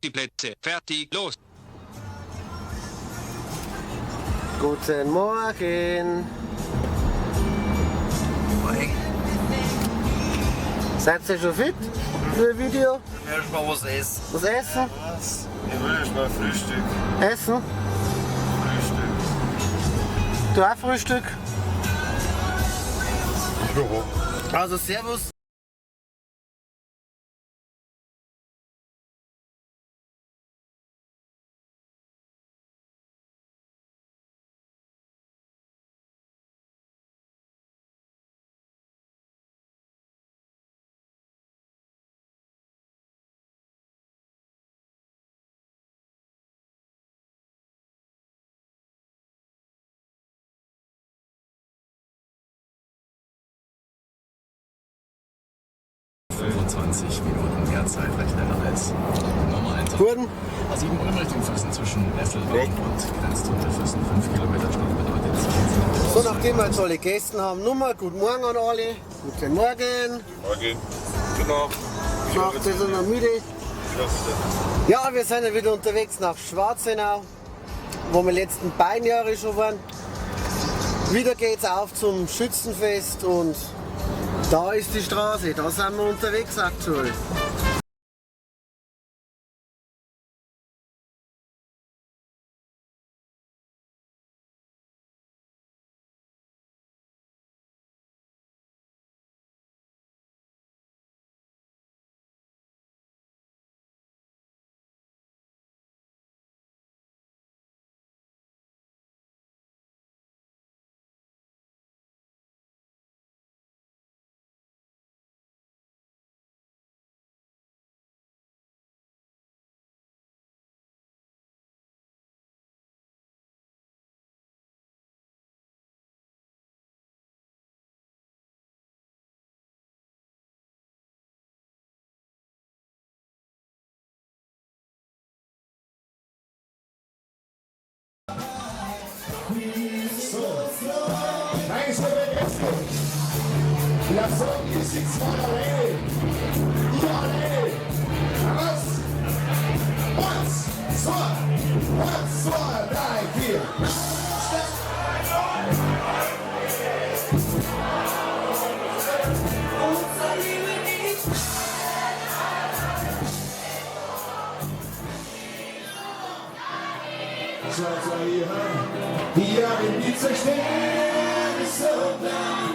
die Plätze. Fertig, los. Guten Morgen. Morgen. Seid ihr schon fit für ein Video? Ich will erst mal was essen. Was essen? Was? Ich will erst mal Frühstück. Essen? Frühstück. Du auch Frühstück? Ja. Also servus. Minuten mehr Zeit, recht schneller als Nummer 1. Guten. A7 Ulm Richtung Füssen zwischen Nesselbaum und Grenztote Füssen 5 Kilometer Stand bedeutet 20. So, nachdem wir jetzt alle gegessen haben, nochmal guten Morgen an alle. Guten Morgen. Morgen. Genau. Macht ihr so noch müde? Ja, wir sind ja wieder unterwegs nach Schwarzenau, wo wir die letzten beiden Jahre schon waren. Wieder geht's auf zum Schützenfest und da ist die Straße, da sind wir unterwegs aktuell. La zone is 6 Monterey. Monterey. Was? 1, 2, 3, 4. Schaut euch hier an. Wir haben die zerstört. So blank.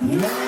Leider.